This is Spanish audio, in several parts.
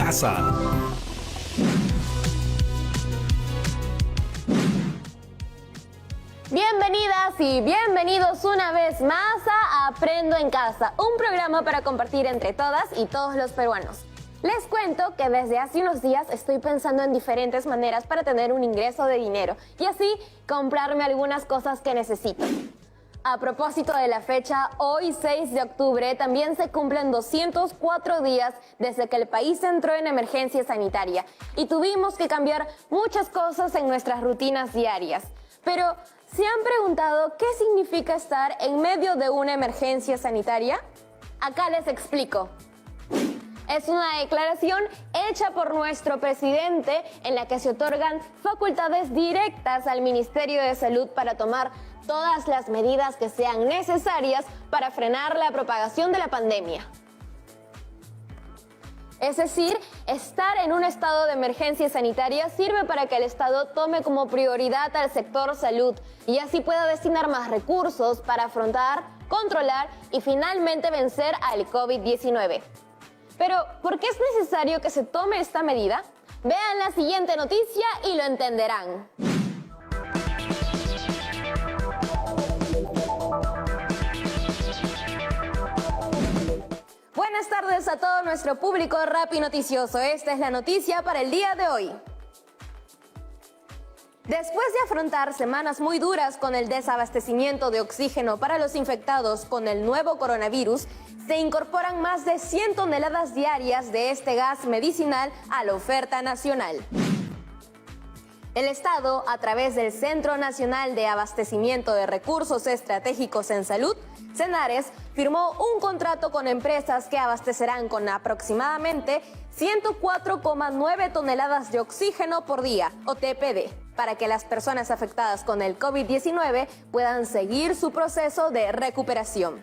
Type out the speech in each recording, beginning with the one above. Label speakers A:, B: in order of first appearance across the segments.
A: casa.
B: Bienvenidas y bienvenidos una vez más a Aprendo en Casa, un programa para compartir entre todas y todos los peruanos. Les cuento que desde hace unos días estoy pensando en diferentes maneras para tener un ingreso de dinero y así comprarme algunas cosas que necesito. A propósito de la fecha, hoy 6 de octubre también se cumplen 204 días desde que el país entró en emergencia sanitaria y tuvimos que cambiar muchas cosas en nuestras rutinas diarias. Pero, ¿se han preguntado qué significa estar en medio de una emergencia sanitaria? Acá les explico. Es una declaración hecha por nuestro presidente en la que se otorgan facultades directas al Ministerio de Salud para tomar todas las medidas que sean necesarias para frenar la propagación de la pandemia. Es decir, estar en un estado de emergencia sanitaria sirve para que el Estado tome como prioridad al sector salud y así pueda destinar más recursos para afrontar, controlar y finalmente vencer al COVID-19. Pero, ¿por qué es necesario que se tome esta medida? Vean la siguiente noticia y lo entenderán. Buenas tardes a todo nuestro público Rappi Noticioso. Esta es la noticia para el día de hoy. Después de afrontar semanas muy duras con el desabastecimiento de oxígeno para los infectados con el nuevo coronavirus, se incorporan más de 100 toneladas diarias de este gas medicinal a la oferta nacional. El Estado, a través del Centro Nacional de Abastecimiento de Recursos Estratégicos en Salud, CENARES, firmó un contrato con empresas que abastecerán con aproximadamente 104,9 toneladas de oxígeno por día, o TPD, para que las personas afectadas con el COVID-19 puedan seguir su proceso de recuperación.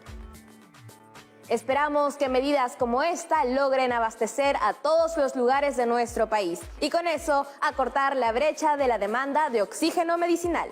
B: Esperamos que medidas como esta logren abastecer a todos los lugares de nuestro país y con eso acortar la brecha de la demanda de oxígeno medicinal.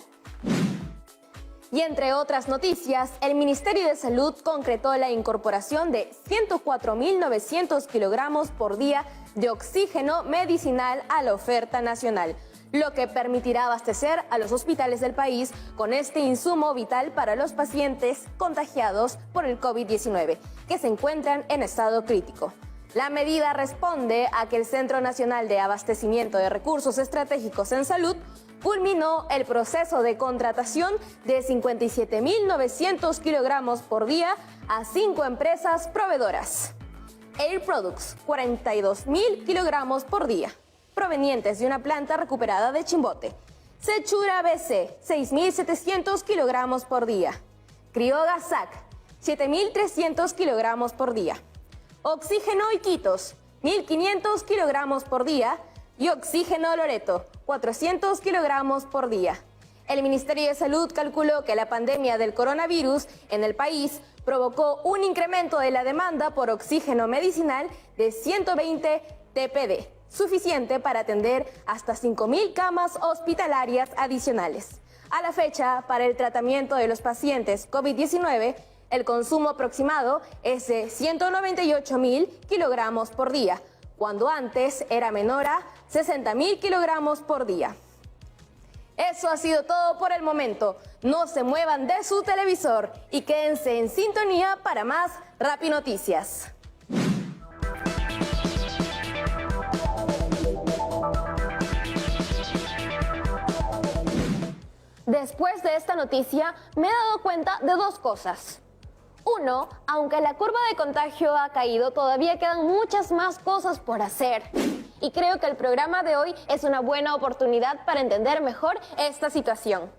B: Y entre otras noticias, el Ministerio de Salud concretó la incorporación de 104.900 kilogramos por día de oxígeno medicinal a la oferta nacional, lo que permitirá abastecer a los hospitales del país con este insumo vital para los pacientes contagiados por el COVID-19, que se encuentran en estado crítico. La medida responde a que el Centro Nacional de Abastecimiento de Recursos Estratégicos en Salud culminó el proceso de contratación de 57.900 kilogramos por día a 5 empresas proveedoras. Air Products, 42.000 kilogramos por día, provenientes de una planta recuperada de Chimbote. Sechura BC, 6.700 kilogramos por día. Crioga SAC, 7.300 kilogramos por día. Oxígeno Iquitos, 1.500 kilogramos por día. Y Oxígeno Loreto, 400 kilogramos por día. El Ministerio de Salud calculó que la pandemia del coronavirus en el país provocó un incremento de la demanda por oxígeno medicinal de 120 TPD, suficiente para atender hasta 5.000 camas hospitalarias adicionales. A la fecha, para el tratamiento de los pacientes COVID-19, el consumo aproximado es de 198.000 kilogramos por día, cuando antes era menor a 60.000 kilogramos por día. Eso ha sido todo por el momento. No se muevan de su televisor y quédense en sintonía para más Rappi Noticias. Después de esta noticia, me he dado cuenta de dos cosas. Uno, aunque la curva de contagio ha caído, todavía quedan muchas más cosas por hacer. Y creo que el programa de hoy es una buena oportunidad para entender mejor esta situación.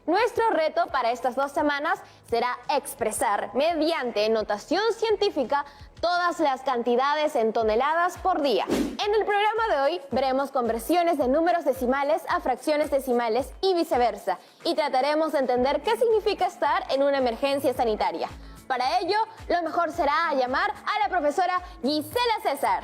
B: Nuestro reto para estas 2 semanas será expresar mediante notación científica todas las cantidades en toneladas por día. En el programa de hoy veremos conversiones de números decimales a fracciones decimales y viceversa, y trataremos de entender qué significa estar en una emergencia sanitaria. Para ello, lo mejor será llamar a la profesora Gisela César.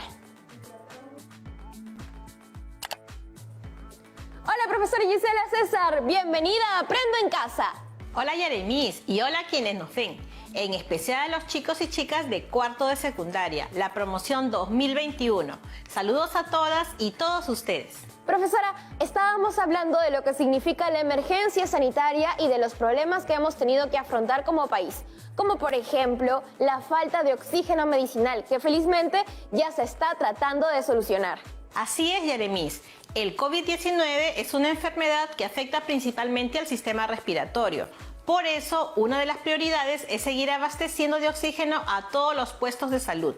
B: Hola, profesora Gisela César, bienvenida a Aprendo en Casa.
C: Hola, Yeremis, y hola a quienes nos ven.
A: en especial a los chicos y chicas de cuarto de secundaria, la promoción 2021. Saludos a todas y todos ustedes.
B: Profesora, estábamos hablando de lo que significa la emergencia sanitaria y de los problemas que hemos tenido que afrontar como país, como por ejemplo la falta de oxígeno medicinal, que felizmente ya se está tratando de solucionar.
A: Así es, Yeremis. El COVID-19 es una enfermedad que afecta principalmente al sistema respiratorio. Por eso, una de las prioridades es seguir abasteciendo de oxígeno a todos los puestos de salud.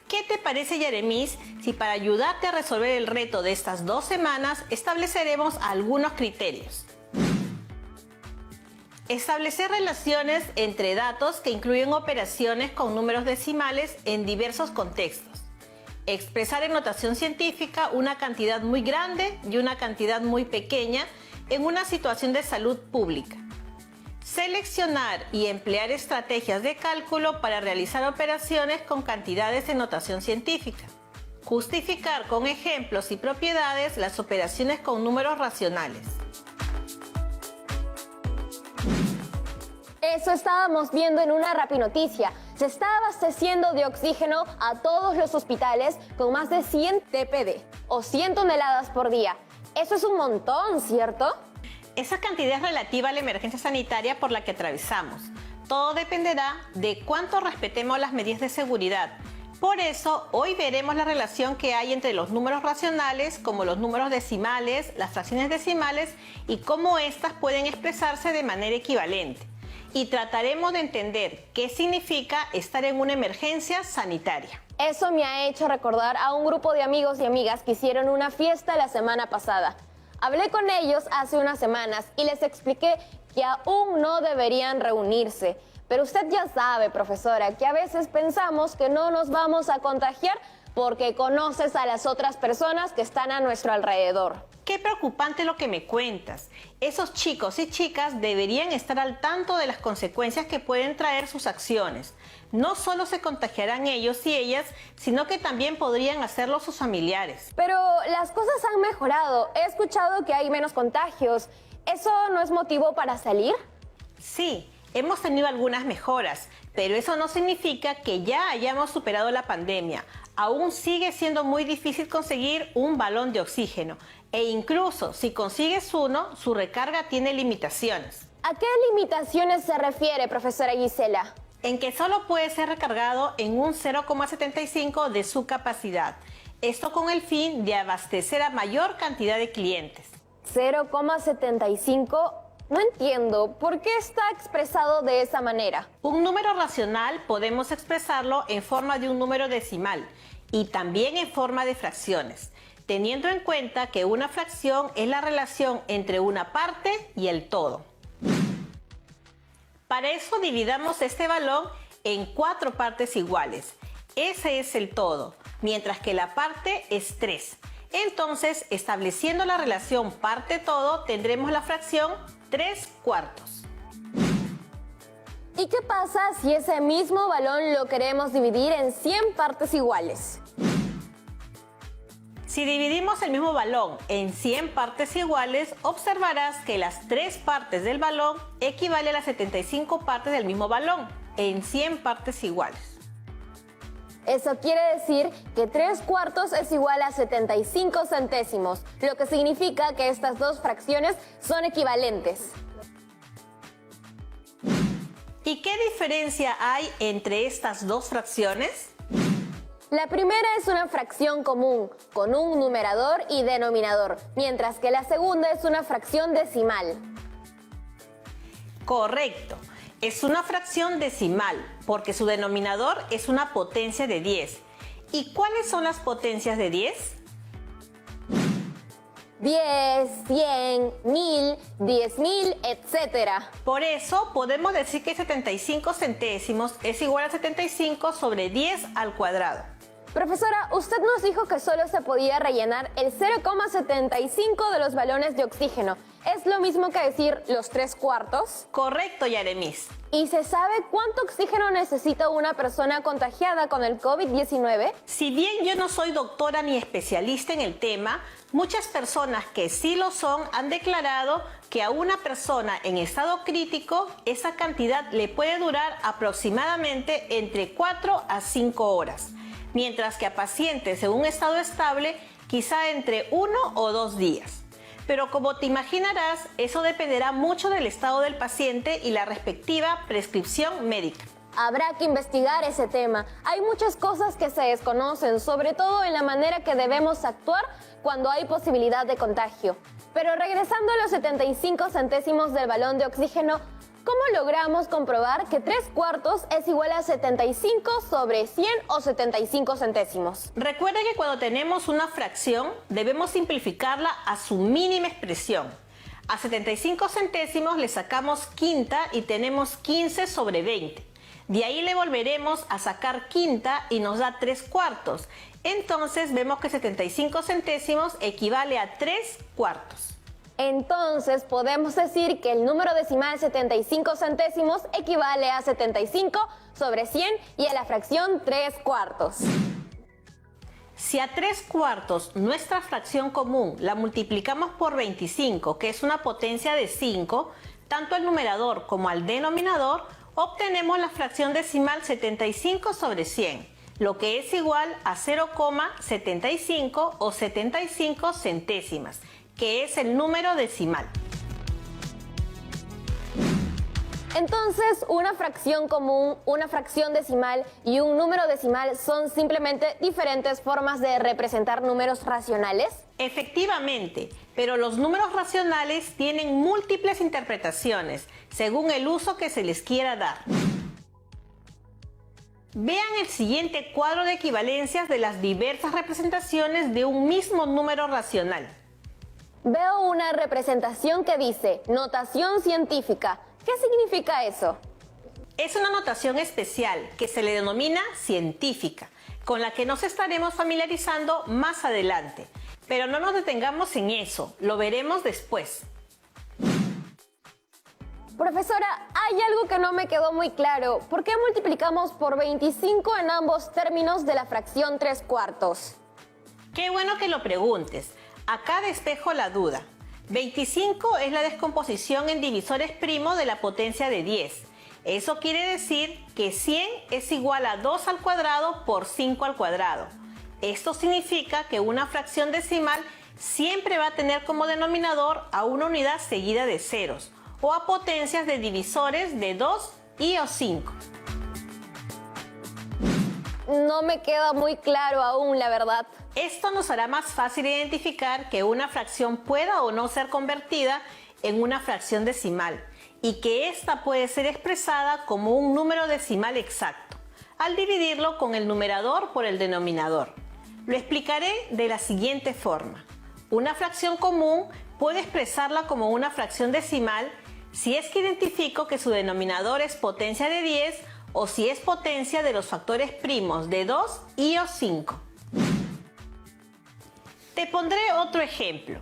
A: ¿Qué te parece, Yeremis, si para ayudarte a resolver el reto de estas 2 semanas estableceremos algunos criterios? Establecer relaciones entre datos que incluyen operaciones con números decimales en diversos contextos. Expresar en notación científica una cantidad muy grande y una cantidad muy pequeña en una situación de salud pública. Seleccionar y emplear estrategias de cálculo para realizar operaciones con cantidades en notación científica. Justificar con ejemplos y propiedades las operaciones con números racionales.
B: Eso estábamos viendo en una rapinoticia. Se está abasteciendo de oxígeno a todos los hospitales con más de 100 TPD o 100 toneladas por día. Eso es un montón, ¿cierto?
A: Esa cantidad es relativa a la emergencia sanitaria por la que atravesamos. Todo dependerá de cuánto respetemos las medidas de seguridad. Por eso, hoy veremos la relación que hay entre los números racionales, como los números decimales, las fracciones decimales, y cómo éstas pueden expresarse de manera equivalente. Y trataremos de entender qué significa estar en una emergencia sanitaria.
B: Eso me ha hecho recordar a un grupo de amigos y amigas que hicieron una fiesta la semana pasada. Hablé con ellos hace unas semanas y les expliqué que aún no deberían reunirse. Pero usted ya sabe, profesora, que a veces pensamos que no nos vamos a contagiar porque conoces a las otras personas que están a nuestro alrededor.
A: Qué preocupante lo que me cuentas. Esos chicos y chicas deberían estar al tanto de las consecuencias que pueden traer sus acciones. No solo se contagiarán ellos y ellas, sino que también podrían hacerlo sus familiares.
B: Pero las cosas han mejorado. He escuchado que hay menos contagios. ¿Eso no es motivo para salir?
A: Sí, hemos tenido algunas mejoras, pero eso no significa que ya hayamos superado la pandemia. Aún sigue siendo muy difícil conseguir un balón de oxígeno. E incluso si consigues uno, su recarga tiene limitaciones.
B: ¿A qué limitaciones se refiere, profesora Gisela?
A: En que solo puede ser recargado en un 0,75 de su capacidad. Esto con el fin de abastecer a mayor cantidad de clientes.
B: 0,75. No entiendo, ¿por qué está expresado de esa manera?
A: Un número racional podemos expresarlo en forma de un número decimal y también en forma de fracciones, teniendo en cuenta que una fracción es la relación entre una parte y el todo. Para eso dividamos este balón en 4 partes iguales. Ese es el todo, mientras que la parte es 3. Entonces, estableciendo la relación parte-todo, tendremos la fracción 3/4.
B: ¿Y qué pasa si ese mismo balón lo queremos dividir en 100 partes iguales?
A: Si dividimos el mismo balón en 100 partes iguales, observarás que las 3 partes del balón equivalen a las 75 partes del mismo balón, en 100 partes iguales.
B: Eso quiere decir que 3/4 es igual a 75 centésimos, lo que significa que estas dos fracciones son equivalentes.
A: ¿Y qué diferencia hay entre estas dos fracciones?
B: La primera es una fracción común, con un numerador y denominador, mientras que la segunda es una fracción decimal.
A: Correcto. Es una fracción decimal, porque su denominador es una potencia de 10. ¿Y cuáles son las potencias de 10?
B: 10, 100, 1000, 10.000, etc.
A: Por eso podemos decir que 75 centésimos es igual a 75 sobre 10 al cuadrado.
B: Profesora, usted nos dijo que solo se podía rellenar el 0,75 de los balones de oxígeno. ¿Es lo mismo que decir los 3/4?
A: Correcto, Yaremis.
B: ¿Y se sabe cuánto oxígeno necesita una persona contagiada con el COVID-19?
A: Si bien yo no soy doctora ni especialista en el tema, muchas personas que sí lo son han declarado que a una persona en estado crítico esa cantidad le puede durar aproximadamente entre 4 a 5 horas, mientras que a pacientes en un estado estable quizá entre 1 o 2 días. Pero como te imaginarás, eso dependerá mucho del estado del paciente y la respectiva prescripción médica.
B: Habrá que investigar ese tema. Hay muchas cosas que se desconocen, sobre todo en la manera que debemos actuar cuando hay posibilidad de contagio. Pero regresando a los 75 centésimos del balón de oxígeno, ¿cómo logramos comprobar que 3/4 es igual a 75 sobre 100 o 75 centésimos?
A: Recuerda que cuando tenemos una fracción debemos simplificarla a su mínima expresión. A 75 centésimos le sacamos quinta y tenemos 15 sobre 20. De ahí le volveremos a sacar quinta y nos da 3/4. Entonces vemos que 75 centésimos equivale a 3/4.
B: Entonces podemos decir que el número decimal 75 centésimos equivale a 75 sobre 100 y a la fracción 3/4.
A: Si a 3/4 nuestra fracción común la multiplicamos por 25, que es una potencia de 5, tanto al numerador como al denominador, obtenemos la fracción decimal 75 sobre 100, lo que es igual a 0,75 o 75 centésimas, que es el número decimal.
B: Entonces, una fracción común, una fracción decimal y un número decimal son simplemente diferentes formas de representar números racionales.
A: Efectivamente, pero los números racionales tienen múltiples interpretaciones según el uso que se les quiera dar. Vean el siguiente cuadro de equivalencias de las diversas representaciones de un mismo número racional.
B: Veo una representación que dice notación científica. ¿Qué significa eso?
A: Es una notación especial que se le denomina científica, con la que nos estaremos familiarizando más adelante. Pero no nos detengamos en eso, lo veremos después.
B: Profesora, hay algo que no me quedó muy claro. ¿Por qué multiplicamos por 25 en ambos términos de la fracción 3/4?
A: Qué bueno que lo preguntes. Acá despejo la duda. 25 es la descomposición en divisores primos de la potencia de 10. Eso quiere decir que 100 es igual a 2 al cuadrado por 5 al cuadrado. Esto significa que una fracción decimal siempre va a tener como denominador a una unidad seguida de ceros o a potencias de divisores de 2 y o 5.
B: No me queda muy claro aún, la verdad.
A: Esto nos hará más fácil identificar que una fracción pueda o no ser convertida en una fracción decimal y que ésta puede ser expresada como un número decimal exacto, al dividirlo con el numerador por el denominador. Lo explicaré de la siguiente forma. Una fracción común puedo expresarla como una fracción decimal si es que identifico que su denominador es potencia de 10 o si es potencia de los factores primos de 2 y o 5. Te pondré otro ejemplo.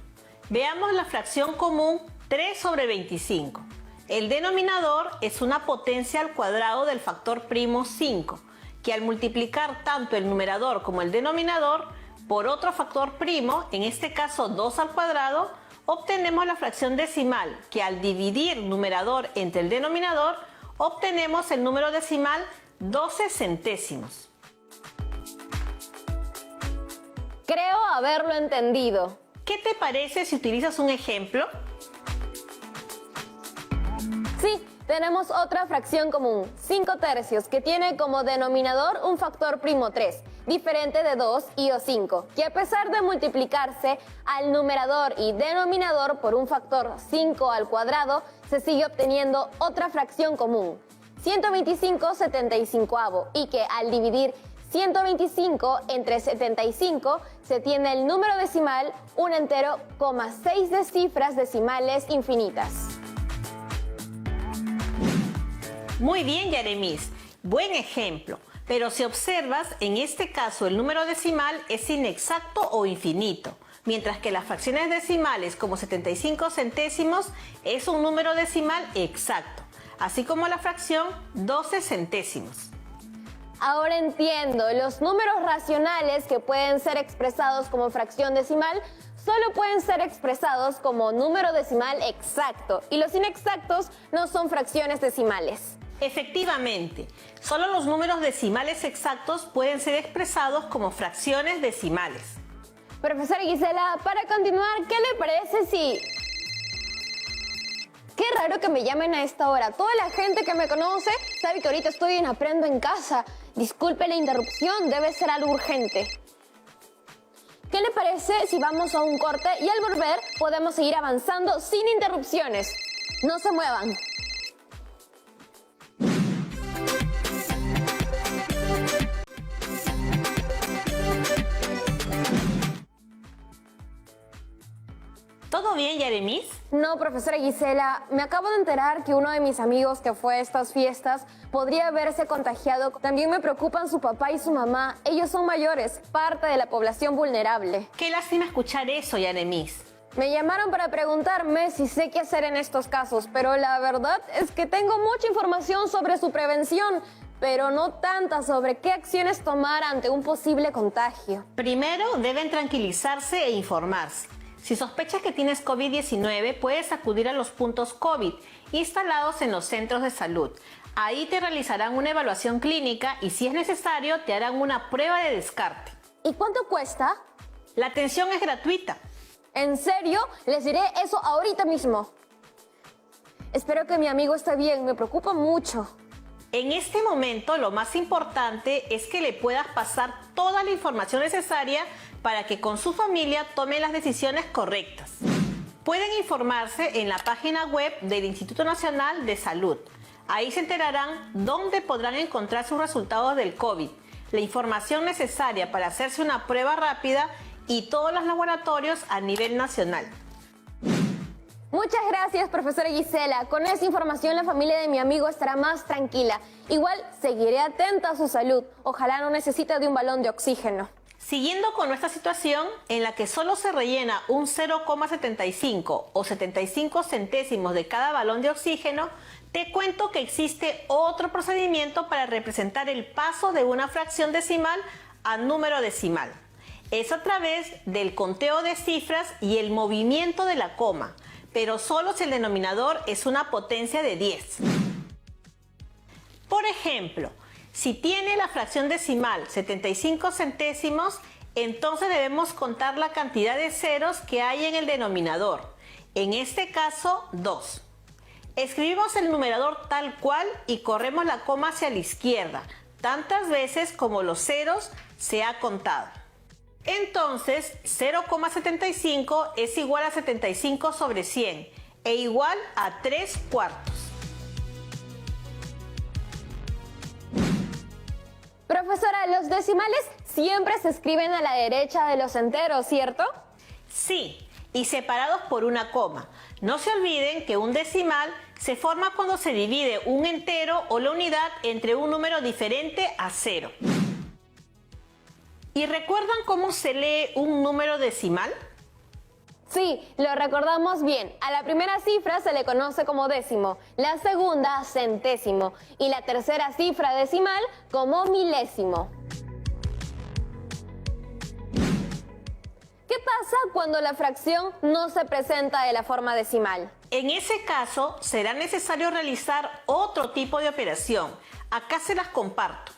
A: Veamos la fracción común 3 sobre 25. El denominador es una potencia al cuadrado del factor primo 5, que al multiplicar tanto el numerador como el denominador por otro factor primo, en este caso 2 al cuadrado, obtenemos la fracción decimal, que al dividir numerador entre el denominador, obtenemos el número decimal 12 centésimos.
B: Creo haberlo entendido.
A: ¿Qué te parece si utilizas un ejemplo?
B: Sí, tenemos otra fracción común, 5 tercios, que tiene como denominador un factor primo 3, diferente de 2 y o 5, que a pesar de multiplicarse al numerador y denominador por un factor 5 al cuadrado, se sigue obteniendo otra fracción común, 125/75, y que al dividir 125 entre 75 se tiene el número decimal un entero, 6 de cifras decimales infinitas.
A: Muy bien, Yaremis. Buen ejemplo. Pero si observas, en este caso el número decimal es inexacto o infinito, mientras que las fracciones decimales como 75 centésimos es un número decimal exacto, así como la fracción 12 centésimos.
B: Ahora entiendo, los números racionales que pueden ser expresados como fracción decimal solo pueden ser expresados como número decimal exacto y los inexactos no son fracciones decimales.
A: Efectivamente, solo los números decimales exactos pueden ser expresados como fracciones decimales.
B: Profesora Gisela, para continuar, ¿qué le parece si...? Qué raro que me llamen a esta hora. Toda la gente que me conoce sabe que ahorita estoy en Aprendo en Casa. Disculpe la interrupción, debe ser algo urgente. ¿Qué le parece si vamos a un corte y al volver podemos seguir avanzando sin interrupciones? No se muevan.
A: ¿Todo bien, Yaremis?
B: No, profesora Gisela, me acabo de enterar que uno de mis amigos que fue a estas fiestas podría haberse contagiado. También me preocupan su papá y su mamá. Ellos son mayores, parte de la población vulnerable.
A: Qué lástima escuchar eso, Yaremis.
B: Me llamaron para preguntarme si sé qué hacer en estos casos, pero la verdad es que tengo mucha información sobre su prevención, pero no tanta sobre qué acciones tomar ante un posible contagio.
A: Primero, deben tranquilizarse e informarse. Si sospechas que tienes COVID-19, puedes acudir a los puntos COVID instalados en los centros de salud. Ahí te realizarán una evaluación clínica y, si es necesario, te harán una prueba de descarte.
B: ¿Y cuánto cuesta?
A: La atención es gratuita.
B: ¿En serio? Les diré eso ahorita mismo. Espero que mi amigo esté bien, me preocupa mucho.
A: En este momento, lo más importante es que le puedas pasar toda la información necesaria para que con su familia tome las decisiones correctas. Pueden informarse en la página web del Instituto Nacional de Salud. Ahí se enterarán dónde podrán encontrar sus resultados del COVID, la información necesaria para hacerse una prueba rápida y todos los laboratorios a nivel nacional.
B: Muchas gracias, profesora Gisela. Con esa información la familia de mi amigo estará más tranquila. Igual seguiré atenta a su salud. Ojalá no necesite de un balón de oxígeno.
A: Siguiendo con nuestra situación en la que solo se rellena un 0,75 o 75 centésimos de cada balón de oxígeno, te cuento que existe otro procedimiento para representar el paso de una fracción decimal a número decimal. Es a través del conteo de cifras y el movimiento de la coma, pero solo si el denominador es una potencia de 10. Por ejemplo, si tiene la fracción decimal 75 centésimos, entonces debemos contar la cantidad de ceros que hay en el denominador, en este caso 2. Escribimos el numerador tal cual y corremos la coma hacia la izquierda, tantas veces como los ceros se ha contado. Entonces, 0,75 es igual a 75 sobre 100 e igual a 3/4.
B: Profesora, los decimales siempre se escriben a la derecha de los enteros, ¿cierto?
A: Sí, y separados por una coma. No se olviden que un decimal se forma cuando se divide un entero o la unidad entre un número diferente a 0. ¿Y recuerdan cómo se lee un número decimal?
B: Sí, lo recordamos bien. A la primera cifra se le conoce como décimo, la segunda centésimo y la tercera cifra decimal como milésimo. ¿Qué pasa cuando la fracción no se presenta de la forma decimal?
A: En ese caso, será necesario realizar otro tipo de operación. Acá se las comparto.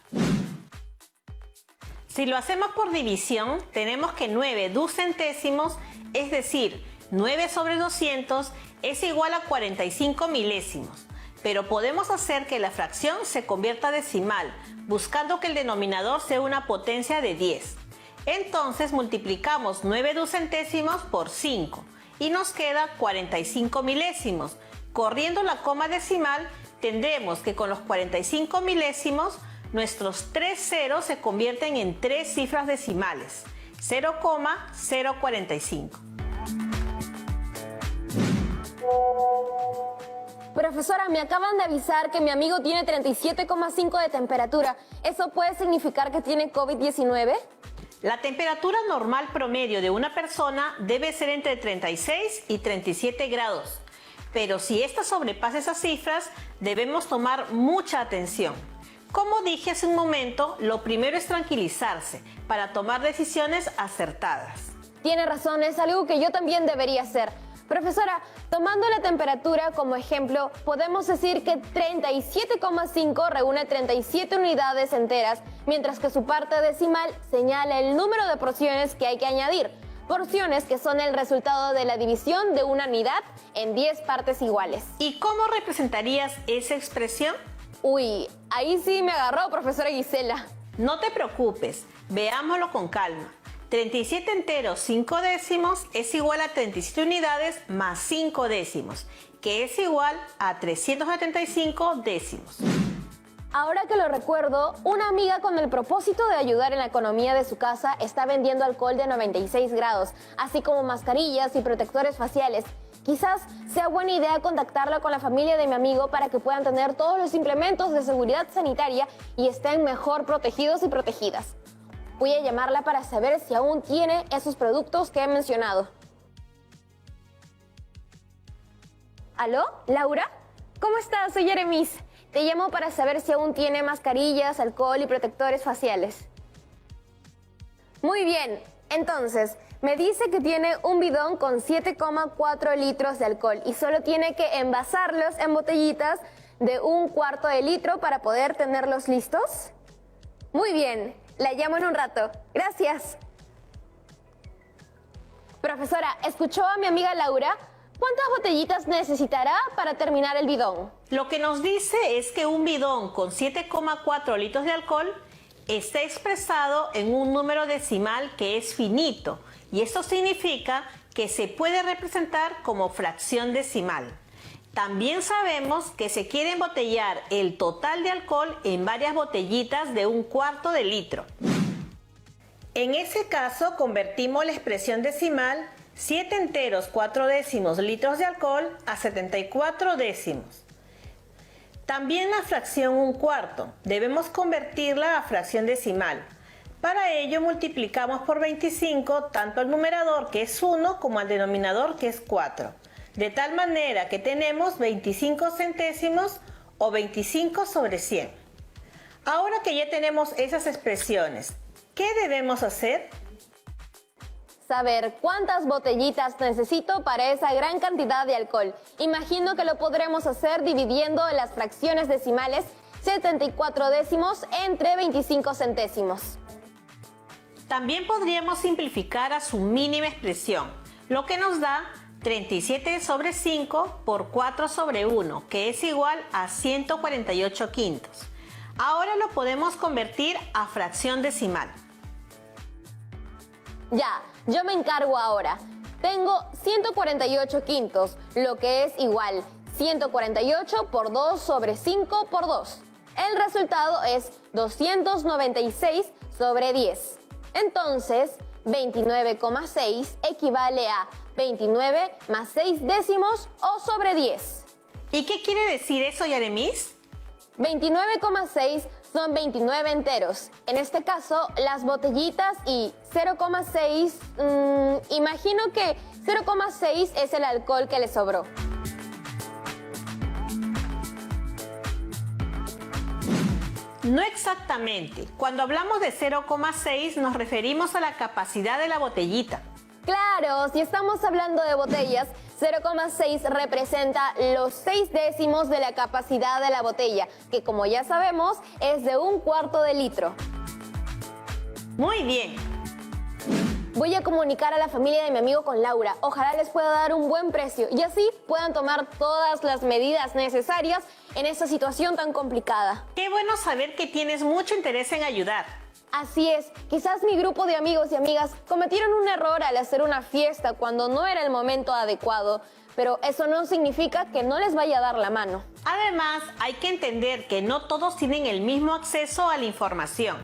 A: Si lo hacemos por división, tenemos que 9 ducentésimos, es decir, 9 sobre 200, es igual a 45 milésimos. Pero podemos hacer que la fracción se convierta a decimal, buscando que el denominador sea una potencia de 10. Entonces multiplicamos 9 ducentésimos por 5 y nos queda 45 milésimos. Corriendo la coma decimal, tendremos que con los 45 milésimos, nuestros 3 ceros se convierten en 3 cifras decimales, 0,045.
B: Profesora, me acaban de avisar que mi amigo tiene 37,5 de temperatura. ¿Eso puede significar que tiene COVID-19?
A: La temperatura normal promedio de una persona debe ser entre 36 y 37 grados. Pero si esta sobrepasa esas cifras, debemos tomar mucha atención. Como dije hace un momento, lo primero es tranquilizarse para tomar decisiones acertadas.
B: Tiene razón, es algo que yo también debería hacer. Profesora, tomando la temperatura como ejemplo, podemos decir que 37,5 reúne 37 unidades enteras, mientras que su parte decimal señala el número de porciones que hay que añadir. Porciones que son el resultado de la división de una unidad en 10 partes iguales.
A: ¿Y cómo representarías esa expresión?
B: Uy, ahí sí me agarró, profesora Gisela.
A: No te preocupes, veámoslo con calma. 37 enteros 5 décimos es igual a 37 unidades más 5 décimos, que es igual a 375 décimos.
B: Ahora que lo recuerdo, una amiga con el propósito de ayudar en la economía de su casa está vendiendo alcohol de 96 grados, así como mascarillas y protectores faciales. Quizás sea buena idea contactarla con la familia de mi amigo para que puedan tener todos los implementos de seguridad sanitaria y estén mejor protegidos y protegidas. Voy a llamarla para saber si aún tiene esos productos que he mencionado. ¿Aló, Laura? ¿Cómo estás? Soy Yeremis. Te llamo para saber si aún tiene mascarillas, alcohol y protectores faciales. Muy bien, entonces, me dice que tiene un bidón con 7,4 litros de alcohol y solo tiene que envasarlos en botellitas de 1/4 de litro para poder tenerlos listos. Muy bien, la llamo en un rato. Gracias. Profesora, ¿escuchó a mi amiga Laura? ¿Cuántas botellitas necesitará para terminar el bidón?
A: Lo que nos dice es que un bidón con 7,4 litros de alcohol está expresado en un número decimal que es finito, y esto significa que se puede representar como fracción decimal. También sabemos que se quiere embotellar el total de alcohol en varias botellitas de 1/4 de litro. En ese caso, convertimos la expresión decimal 7 enteros 4 décimos litros de alcohol a 74 décimos. También la fracción 1/4 debemos convertirla a fracción decimal. Para ello multiplicamos por 25 tanto al numerador, que es 1, como al denominador, que es 4. De tal manera que tenemos 25 centésimos o 25 sobre 100. Ahora que ya tenemos esas expresiones, ¿qué debemos hacer?
B: Saber cuántas botellitas necesito para esa gran cantidad de alcohol. Imagino que lo podremos hacer dividiendo las fracciones decimales 74 décimos entre 25 centésimos.
A: También podríamos simplificar a su mínima expresión, lo que nos da 37 sobre 5 por 4 sobre 1, que es igual a 148 quintos. Ahora lo podemos convertir a fracción decimal.
B: Ya, yo me encargo ahora. Tengo 148 quintos, lo que es igual 148 por 2 sobre 5 por 2. El resultado es 296 sobre 10. Entonces, 29,6 equivale a 29 más 6 décimos o sobre 10.
A: ¿Y qué quiere decir eso, Yeremis?
B: 29,6 son 29 enteros. En este caso, las botellitas y 0,6, imagino que 0,6 es el alcohol que le sobró.
A: No exactamente. Cuando hablamos de 0,6 nos referimos a la capacidad de la botellita.
B: Claro, si estamos hablando de botellas, 0,6 representa los 6 décimos de la capacidad de la botella, que como ya sabemos es de 1/4 de litro.
A: Muy bien.
B: Voy a comunicar a la familia de mi amigo con Laura. Ojalá les pueda dar un buen precio y así puedan tomar todas las medidas necesarias en esta situación tan complicada.
A: Qué bueno saber que tienes mucho interés en ayudar.
B: Así es, quizás mi grupo de amigos y amigas cometieron un error al hacer una fiesta cuando no era el momento adecuado, pero eso no significa que no les vaya a dar la mano.
A: Además, hay que entender que no todos tienen el mismo acceso a la información.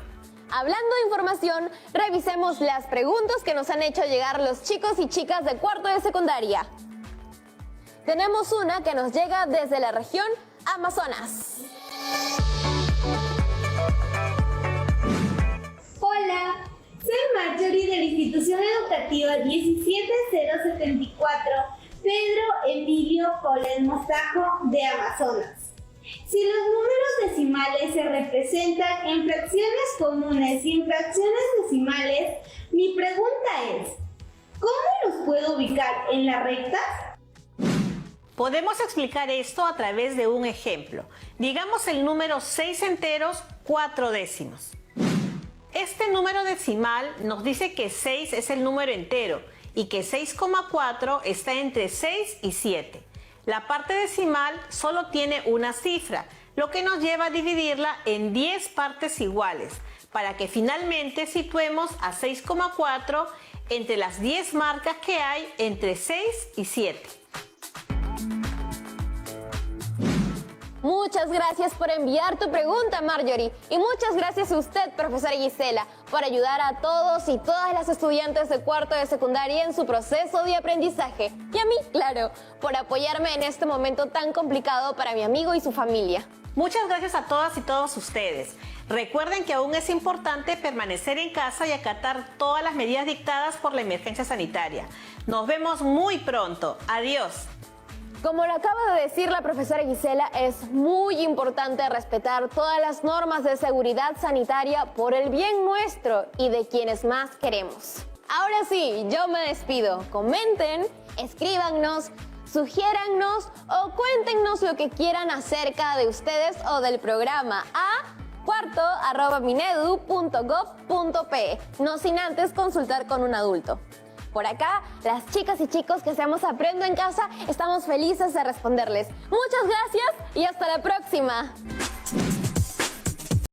B: Hablando de información, revisemos las preguntas que nos han hecho llegar los chicos y chicas de 4º de secundaria. Tenemos una que nos llega desde la región Amazonas.
C: Hola, soy Marjorie de la institución educativa 17074 Pedro Emilio Colen Mostajo de Amazonas. Si los números decimales se representan en fracciones comunes y en fracciones decimales, mi pregunta es, ¿cómo los puedo ubicar en la recta?
A: Podemos explicar esto a través de un ejemplo. Digamos el número 6 enteros, 4 décimos. Este número decimal nos dice que 6 es el número entero y que 6,4 está entre 6 y 7. La parte decimal solo tiene una cifra, lo que nos lleva a dividirla en 10 partes iguales, para que finalmente situemos a 6,4 entre las 10 marcas que hay entre 6 y 7.
B: Muchas gracias por enviar tu pregunta, Marjorie. Y muchas gracias a usted, profesora Gisela, por ayudar a todos y todas las estudiantes de cuarto de secundaria en su proceso de aprendizaje. Y a mí, claro, por apoyarme en este momento tan complicado para mi amigo y su familia.
A: Muchas gracias a todas y todos ustedes. Recuerden que aún es importante permanecer en casa y acatar todas las medidas dictadas por la emergencia sanitaria. Nos vemos muy pronto. Adiós.
B: Como lo acaba de decir la profesora Gisela, es muy importante respetar todas las normas de seguridad sanitaria por el bien nuestro y de quienes más queremos. Ahora sí, yo me despido. Comenten, escríbanos, sugiérannos o cuéntenos lo que quieran acerca de ustedes o del programa a cuarto@minedu.gov.pe, no sin antes consultar con un adulto. Por acá, las chicas y chicos que hacemos Aprendo en Casa estamos felices de responderles. Muchas gracias y hasta la próxima.